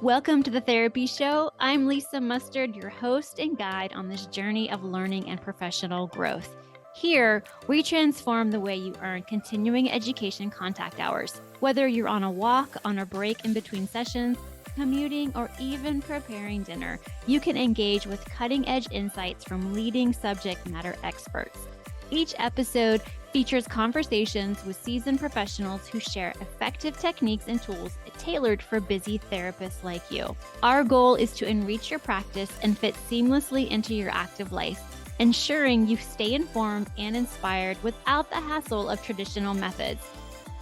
Welcome to the Therapy Show. I'm Lisa Mustard, your host and guide on this journey of learning and professional growth. Here, we transform the way you earn continuing education contact hours. Whether you're on a walk, on a break in between sessions, commuting, or even preparing dinner, you can engage with cutting-edge insights from leading subject matter experts. Each episode features conversations with seasoned professionals who share effective techniques and tools tailored for busy therapists like you. Our goal is to enrich your practice and fit seamlessly into your active life, ensuring you stay informed and inspired without the hassle of traditional methods.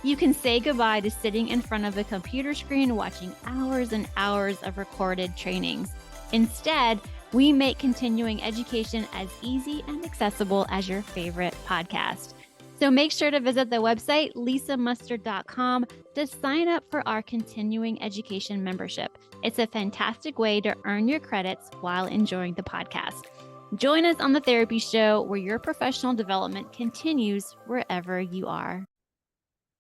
You can say goodbye to sitting in front of a computer screen watching hours and hours of recorded trainings. Instead, we make continuing education as easy and accessible as your favorite podcast. So make sure to visit the website, lisamustard.com, to sign up for our continuing education membership. It's a fantastic way to earn your credits while enjoying the podcast. Join us on the Therapy Show, where your professional development continues wherever you are.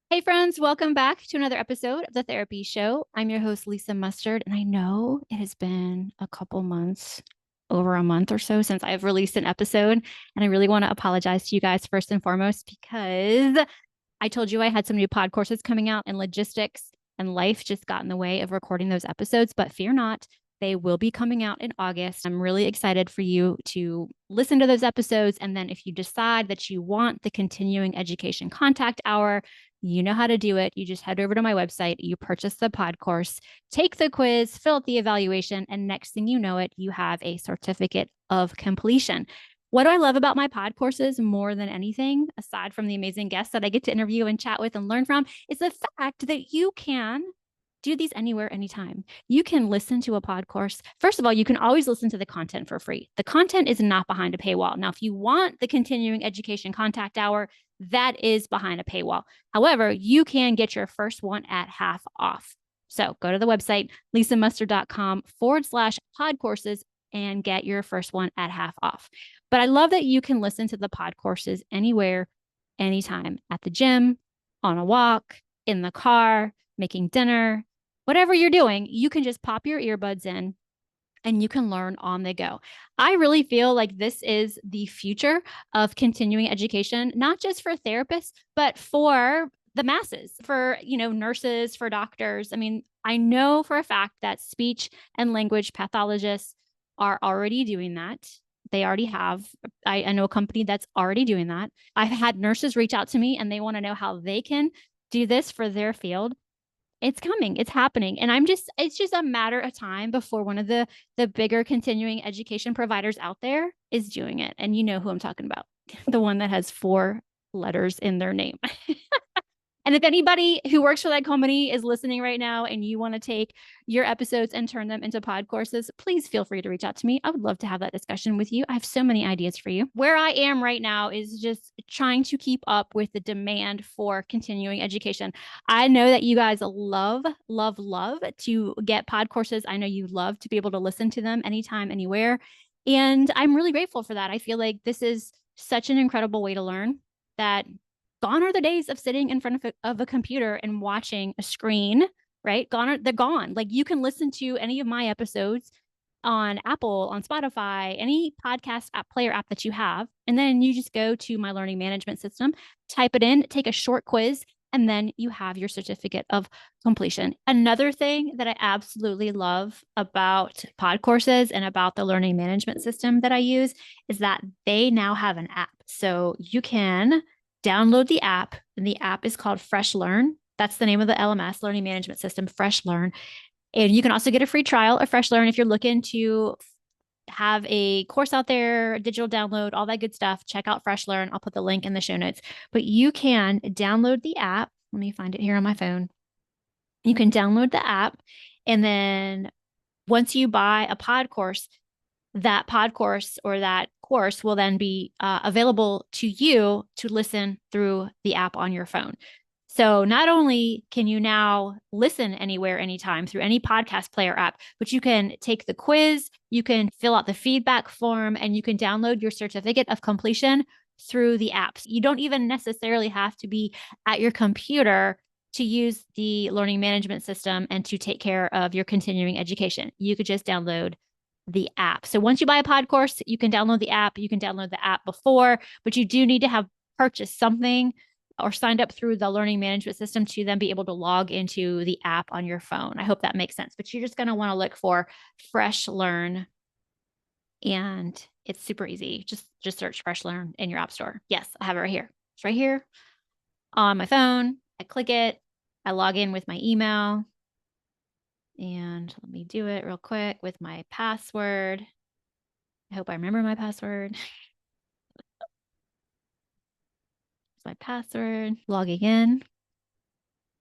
Hey friends, welcome back to another episode of the Therapy Show. I'm your host, Lisa Mustard, and I know it has been a couple months, over a month or so since I've released an episode. And I really want to apologize to you guys first and foremost, because I told you I had some new pod courses coming out and logistics and life just got in the way of recording those episodes, but fear not, they will be coming out in August. I'm really excited for you to listen to those episodes. And then if you decide that you want the continuing education contact hour, you know how to do it. You just head over to my website, you purchase the pod course, take the quiz, fill out the evaluation, and next thing you know it, you have a certificate of completion. What do I love about my pod courses more than anything, aside from the amazing guests that I get to interview and chat with and learn from, is the fact that you can do these anywhere, anytime. You can listen to a pod course. First of all, you can always listen to the content for free. The content is not behind a paywall. Now, if you want the continuing education contact hour, that is behind a paywall. However, you can get your first one at half off. So go to the website, lisamustard.com/pod courses and get your first one at half off. But I love that you can listen to the pod courses anywhere, anytime, at the gym, on a walk, in the car, making dinner, whatever you're doing, you can just pop your earbuds in and you can learn on the go. I really feel like this is the future of continuing education, not just for therapists, but for the masses, for, nurses, for doctors. I mean, I know for a fact that speech and language pathologists are already doing that. They already have. I know a company that's already doing that. I've had nurses reach out to me and they want to know how they can do this for their field. It's coming, it's happening. And it's just a matter of time before one of the bigger continuing education providers out there is doing it. And you know who I'm talking about, the one that has 4 letters in their name. And if anybody who works for that company is listening right now and you want to take your episodes and turn them into pod courses, please feel free to reach out to me. I would love to have that discussion with you. I have so many ideas for you. Where I am right now is just trying to keep up with the demand for continuing education. I know that you guys love, love, love to get pod courses. I know you love to be able to listen to them anytime, anywhere. And I'm really grateful for that. I feel like this is such an incredible way to learn that gone are the days of sitting in front of a computer and watching a screen, right? They're gone. Like you can listen to any of my episodes on Apple, on Spotify, any podcast app player app that you have. And then you just go to my learning management system, type it in, take a short quiz, and then you have your certificate of completion. Another thing that I absolutely love about pod courses and about the learning management system that I use is that they now have an app. So you can download the app, and the app is called Fresh Learn. That's the name of the LMS, Learning Management System, Fresh Learn. And you can also get a free trial of Fresh Learn if you're looking to have a course out there, digital download, all that good stuff. Check out Fresh Learn. I'll put the link in the show notes. But you can download the app. Let me find it here on my phone. You can download the app, and then once you buy a pod course, that pod course or that course will then be available to you to listen through the app on your phone. So not only can you now listen anywhere, anytime through any podcast player app, but you can take the quiz, you can fill out the feedback form, and you can download your certificate of completion through the apps. You don't even necessarily have to be at your computer to use the learning management system and to take care of your continuing education. You could just download the app. So once you buy a pod course, you can download the app. You can download the app before, but you do need to have purchased something or signed up through the learning management system to then be able to log into the app on your phone. I hope that makes sense. But you're just going to want to look for Fresh Learn, and it's super easy. Just search Fresh Learn in your app store. Yes, I have it right here. It's right here on my phone. I click it. I log in with my email. And let me do it real quick with my password. I hope I remember my password. It's my password. Logging in.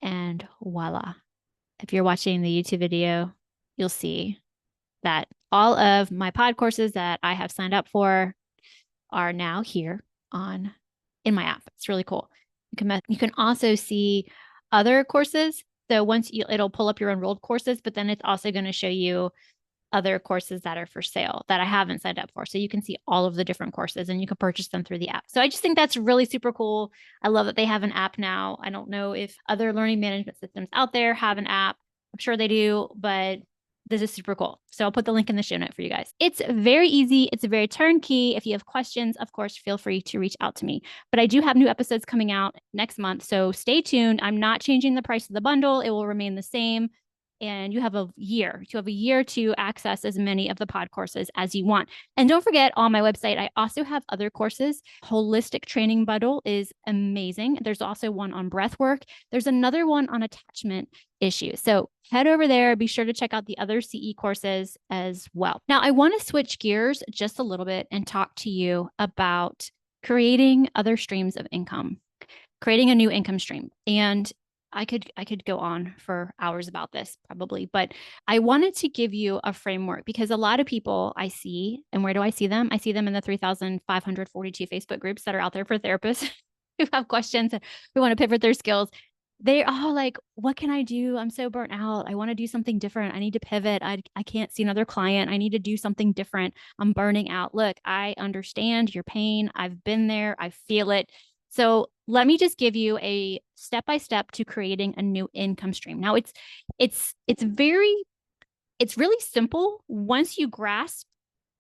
And voila. If you're watching the YouTube video, you'll see that all of my pod courses that I have signed up for are now here in my app. It's really cool. You can also see other courses. So it'll pull up your enrolled courses, but then it's also going to show you other courses that are for sale that I haven't signed up for. So you can see all of the different courses and you can purchase them through the app. So I just think that's really super cool. I love that they have an app now. I don't know if other learning management systems out there have an app. I'm sure they do, but this is super cool. So I'll put the link in the show note for you guys. It's very easy. It's very turnkey. If you have questions, of course, feel free to reach out to me. But I do have new episodes coming out next month. So stay tuned. I'm not changing the price of the bundle. It will remain the same. And you have a year. You have a year to access as many of the pod courses as you want. And don't forget, on my website, I also have other courses. Holistic Training Bundle is amazing. There's also one on breath work. There's another one on attachment issues. So head over there. Be sure to check out the other CE courses as well. Now, I want to switch gears just a little bit and talk to you about creating other streams of income, creating a new income stream. And I could go on for hours about this probably, but I wanted to give you a framework because a lot of people I see, and where do I see them? I see them in the 3,542 Facebook groups that are out there for therapists who have questions, who want to pivot their skills. They're all like, what can I do? I'm so burnt out. I want to do something different. I need to pivot. I can't see another client. I need to do something different. I'm burning out. Look, I understand your pain. I've been there. I feel it. So let me just give you a step-by-step to creating a new income stream. Now it's really simple once you grasp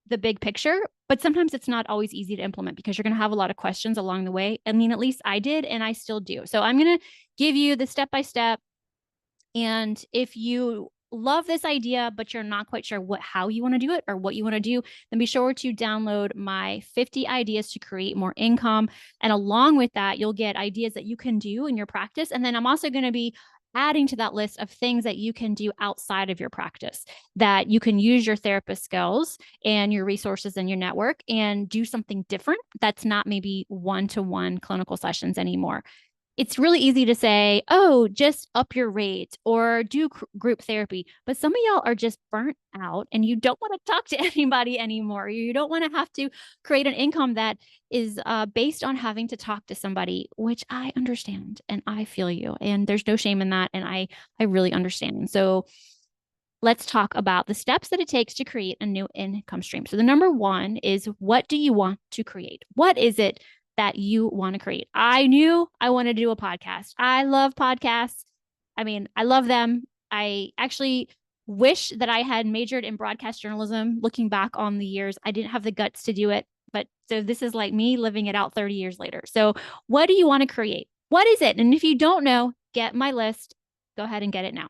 the big picture, but sometimes it's not always easy to implement because you're going to have a lot of questions along the way. I mean, at least I did, and I still do. So I'm going to give you the step-by-step. And if you love this idea, but you're not quite sure how you want to do it or what you want to do, then be sure to download my 50 ideas to create more income. And along with that, you'll get ideas that you can do in your practice. And then I'm also going to be adding to that list of things that you can do outside of your practice, that you can use your therapist skills and your resources and your network and do something different that's not maybe one-to-one clinical sessions anymore. It's really easy to say, oh, just up your rate or do group therapy. But some of y'all are just burnt out and you don't want to talk to anybody anymore. You don't want to have to create an income that is based on having to talk to somebody, which I understand and I feel you. And there's no shame in that. And I really understand. So let's talk about the steps that it takes to create a new income stream. So the number one is, what do you want to create? What is it that you want to create? I knew I wanted to do a podcast. I love podcasts. I mean, I love them. I actually wish that I had majored in broadcast journalism. Looking back on the years, I didn't have the guts to do it. But so this is like me living it out 30 years later. So what do you want to create? What is it? And if you don't know, get my list. Go ahead and get it now.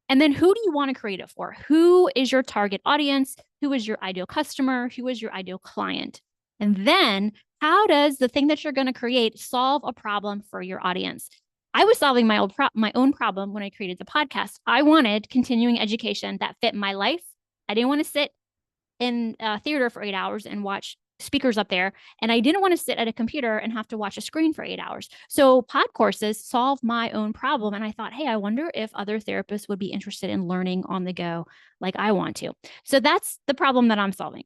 And then who do you want to create it for? Who is your target audience? Who is your ideal customer? Who is your ideal client? And then how does the thing that you're going to create solve a problem for your audience? I was solving my own problem when I created the podcast. I wanted continuing education that fit my life. I didn't want to sit in a theater for 8 hours and watch speakers up there. And I didn't want to sit at a computer and have to watch a screen for 8 hours. So pod courses solve my own problem. And I thought, hey, I wonder if other therapists would be interested in learning on the go like I want to. So that's the problem that I'm solving.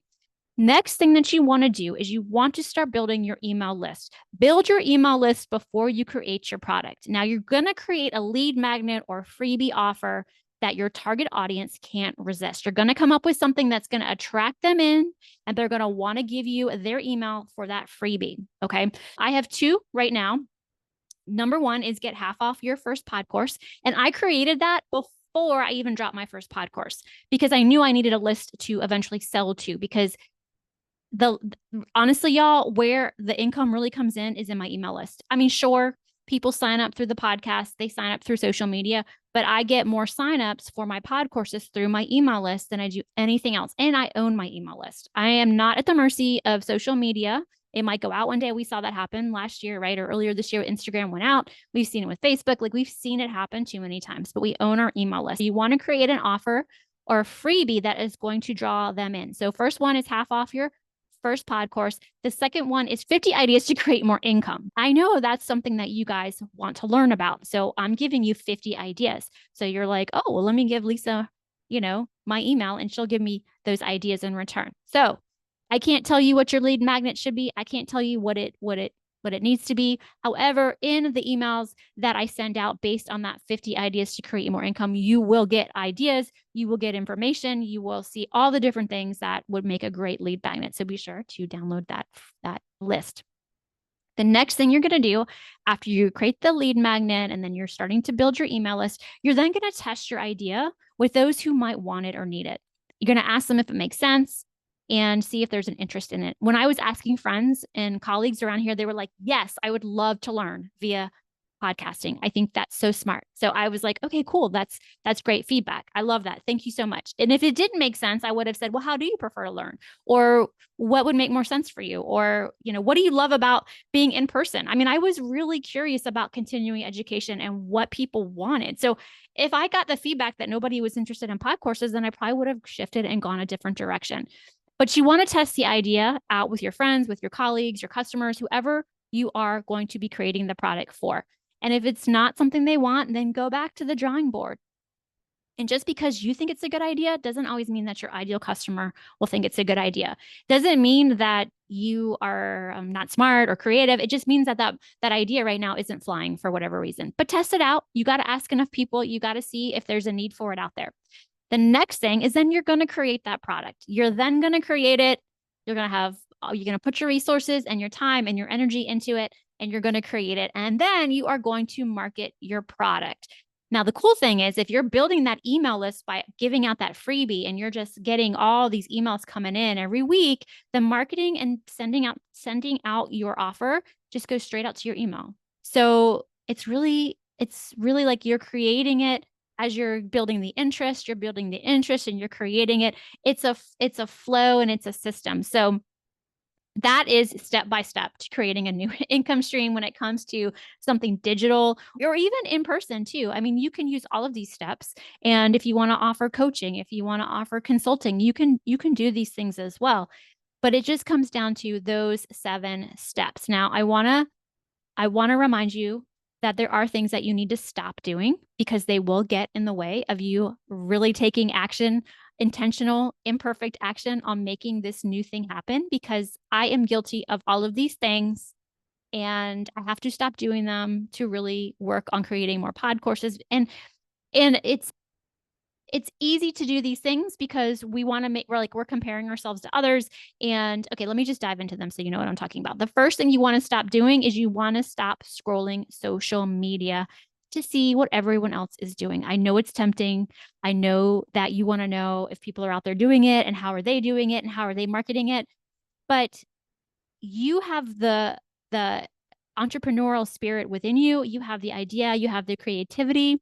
Next thing that you want to do is you want to start building your email list. Build your email list before you create your product. Now you're going to create a lead magnet or freebie offer that your target audience can't resist. You're going to come up with something that's going to attract them in, and they're going to want to give you their email for that freebie. Okay. I have two right now. Number one is get half off your first pod course. And I created that before I even dropped my first pod course because I knew I needed a list to eventually sell to, because the honestly, y'all, where the income really comes in is in my email list. I mean, sure, people sign up through the podcast, they sign up through social media, but I get more signups for my pod courses through my email list than I do anything else. And I own my email list. I am not at the mercy of social media. It might go out one day. We saw that happen last year, right? Or earlier this year, Instagram went out. We've seen it with Facebook. Like, we've seen it happen too many times, but we own our email list. You want to create an offer or a freebie that is going to draw them in. So first one is half off your first pod course. The second one is 50 ideas to create more income. I know that's something that you guys want to learn about. So I'm giving you 50 ideas. So you're like, oh, well, let me give Lisa, my email, and she'll give me those ideas in return. So I can't tell you what your lead magnet should be. I can't tell you what it needs to be. However, in the emails that I send out based on that 50 ideas to create more income, you will get ideas, you will get information, you will see all the different things that would make a great lead magnet. So be sure to download that list. The next thing you're going to do after you create the lead magnet and then you're starting to build your email list, you're then going to test your idea with those who might want it or need it. You're going to ask them if it makes sense and see if there's an interest in it. When I was asking friends and colleagues around here, they were like, yes, I would love to learn via podcasting. I think that's so smart. So I was like, okay, cool. That's great feedback. I love that. Thank you so much. And if it didn't make sense, I would have said, well, how do you prefer to learn? Or what would make more sense for you? Or, what do you love about being in person? I mean, I was really curious about continuing education and what people wanted. So if I got the feedback that nobody was interested in pod courses, then I probably would have shifted and gone a different direction. But you want to test the idea out with your friends, with your colleagues, your customers, whoever you are going to be creating the product for. And if it's not something they want, then go back to the drawing board. And just because you think it's a good idea doesn't always mean that your ideal customer will think it's a good idea. Doesn't mean that you are not smart or creative. It just means that idea right now isn't flying for whatever reason. But test it out. You got to ask enough people. You got to see if there's a need for it out there. The next thing is then you're going to create that product. You're then going to create it. You're going to put your resources and your time and your energy into it, and you're going to create it. And then you are going to market your product. Now, the cool thing is if you're building that email list by giving out that freebie and you're just getting all these emails coming in every week, the marketing and sending out your offer just goes straight out to your email. So it's really like you're creating it as you're building the interest, and you're creating it. It's a flow and it's a system. So that is step by step to creating a new income stream when it comes to something digital or even in person too. I mean, you can use all of these steps. And if you want to offer coaching, if you want to offer consulting, you can do these things as well. But it just comes down to those 7 steps. Now, I want to remind you that there are things that you need to stop doing because they will get in the way of you really taking action, intentional, imperfect action on making this new thing happen, because I am guilty of all of these things and I have to stop doing them to really work on creating more pod courses. And it's easy to do these things because we're comparing ourselves to others. And okay, let me just dive into them so you know what I'm talking about. The first thing you want to stop doing is you want to stop scrolling social media to see what everyone else is doing. I know it's tempting. I know that you want to know if people are out there doing it and how are they doing it and how are they marketing it. But you have the entrepreneurial spirit within you. You have the idea, you have the creativity.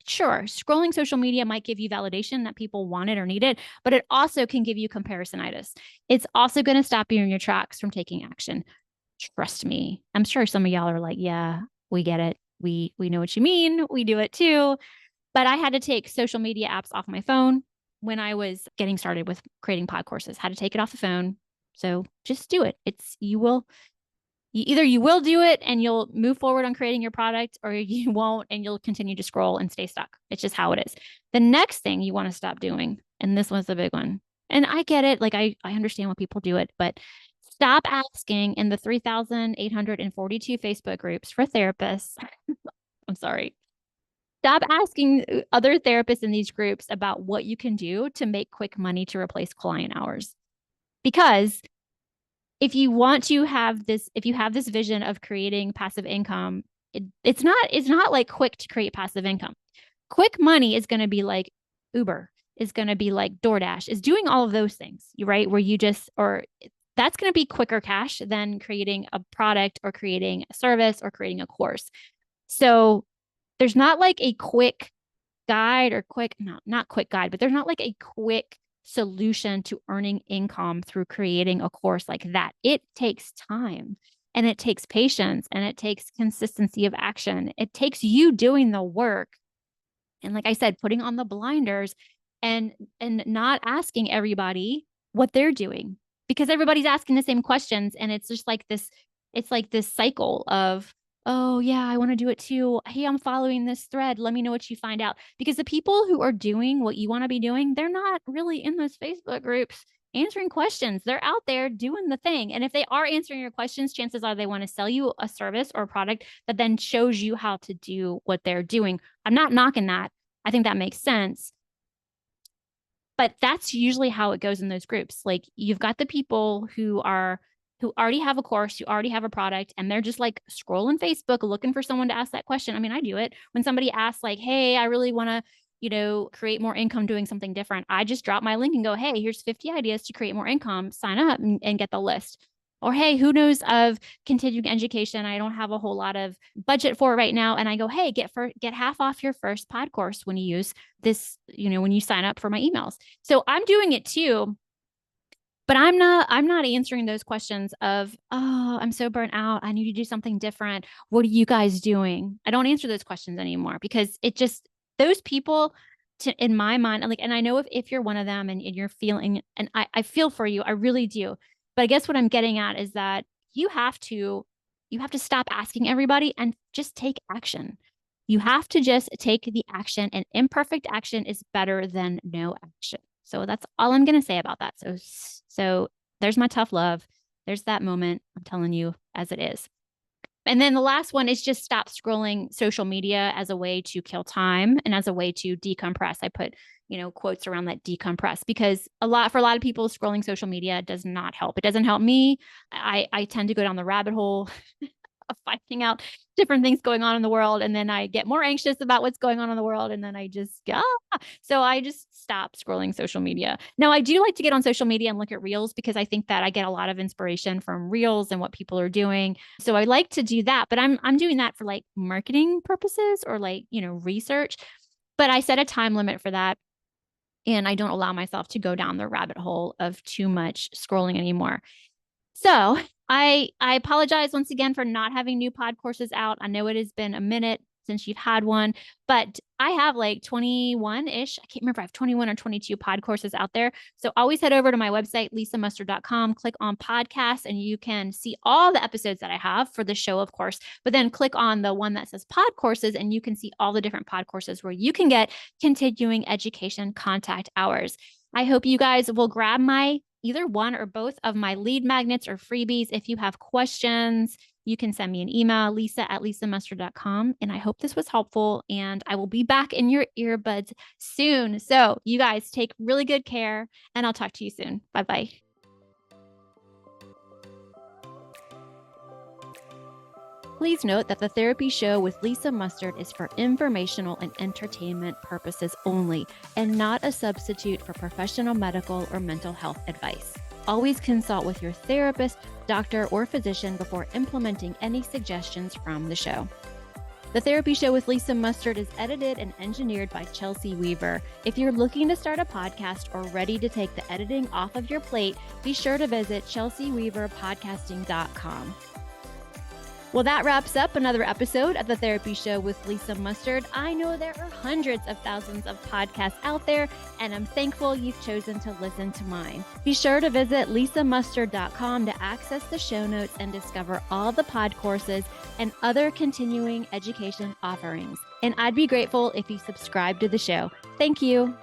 Sure, scrolling social media might give you validation that people want it or need it, but it also can give you comparisonitis. It's also going to stop you in your tracks from taking action. Trust me. I'm sure some of y'all are like, yeah, we get it. We know what you mean. We do it too. But I had to take social media apps off my phone when I was getting started with creating pod courses. Had to take it off the phone. So just do it. Either you will do it and you'll move forward on creating your product, or you won't and you'll continue to scroll and stay stuck. It's just how it is. The next thing you want to stop doing, and this one's the big one, and I get it, like I understand why people do it, but stop asking in the 3,842 Facebook groups for therapists. I'm sorry. Stop asking other therapists in these groups about what you can do to make quick money to replace client hours. Because if you have this vision of creating passive income It's not like quick to create passive income. Quick money is going to be like Uber, is going to be like DoorDash, is doing all of those things, right? Where you just, or that's going to be quicker cash than creating a product or creating a service or creating a course. So there's not like a quick guide or not quick guide, but there's not like a quick solution to earning income through creating a course like that. It takes time and it takes patience and it takes consistency of action. It takes you doing the work. And like I said, putting on the blinders and not asking everybody what they're doing, because everybody's asking the same questions. And it's just like this cycle of, oh yeah, I want to do it too. Hey, I'm following this thread. Let me know what you find out. Because the people who are doing what you want to be doing, they're not really in those Facebook groups answering questions. They're out there doing the thing. And if they are answering your questions, chances are they want to sell you a service or a product that then shows you how to do what they're doing. I'm not knocking that. I think that makes sense. But that's usually how it goes in those groups. Like you've got the people who already have a course, who already have a product, and they're just like scrolling Facebook looking for someone to ask that question. I mean, I do it when somebody asks like, hey, I really want to, create more income doing something different. I just drop my link and go, hey, here's 50 ideas to create more income. Sign up and get the list. Or, hey, who knows of continuing education? I don't have a whole lot of budget for it right now. And I go, hey, get half off your first pod course when you use this, when you sign up for my emails. So I'm doing it too. But I'm not answering those questions of, oh, I'm so burnt out. I need to do something different. What are you guys doing? I don't answer those questions anymore because those people in my mind, and I know if you're one of them and you're feeling, and I feel for you, I really do. But I guess what I'm getting at is that you have to stop asking everybody and just take action. You have to just take the action, and imperfect action is better than no action. So that's all I'm going to say about that. So there's my tough love. There's that moment. I'm telling you as it is. And then the last one is just stop scrolling social media as a way to kill time and as a way to decompress. I put, quotes around that decompress, because for a lot of people, scrolling social media does not help. It doesn't help me. I tend to go down the rabbit hole of finding out different things going on in the world. And then I get more anxious about what's going on in the world. And then I just, so I just stop scrolling social media. Now, I do like to get on social media and look at reels because I think that I get a lot of inspiration from reels and what people are doing. So I like to do that, but I'm doing that for like marketing purposes or like, research, but I set a time limit for that. And I don't allow myself to go down the rabbit hole of too much scrolling anymore. So I apologize once again for not having new pod courses out. I know it has been a minute since you've had one, but I have like 21-ish. I can't remember. I have 21 or 22 pod courses out there. So always head over to my website, lisamustard.com, click on podcasts, and you can see all the episodes that I have for the show, of course, but then click on the one that says pod courses, and you can see all the different pod courses where you can get continuing education contact hours. I hope you guys will grab either one or both of my lead magnets or freebies. If you have questions, you can send me an email, lisa@lisamustard.com. And I hope this was helpful, and I will be back in your earbuds soon. So you guys take really good care, and I'll talk to you soon. Bye-bye. Please note that the Therapy Show with Lisa Mustard is for informational and entertainment purposes only, and not a substitute for professional medical or mental health advice. Always consult with your therapist, doctor, or physician before implementing any suggestions from the show. The Therapy Show with Lisa Mustard is edited and engineered by Chelsea Weaver. If you're looking to start a podcast or ready to take the editing off of your plate, be sure to visit chelseaweaverpodcasting.com. Well, that wraps up another episode of The Therapy Show with Lisa Mustard. I know there are hundreds of thousands of podcasts out there, and I'm thankful you've chosen to listen to mine. Be sure to visit lisamustard.com to access the show notes and discover all the pod courses and other continuing education offerings. And I'd be grateful if you subscribe to the show. Thank you.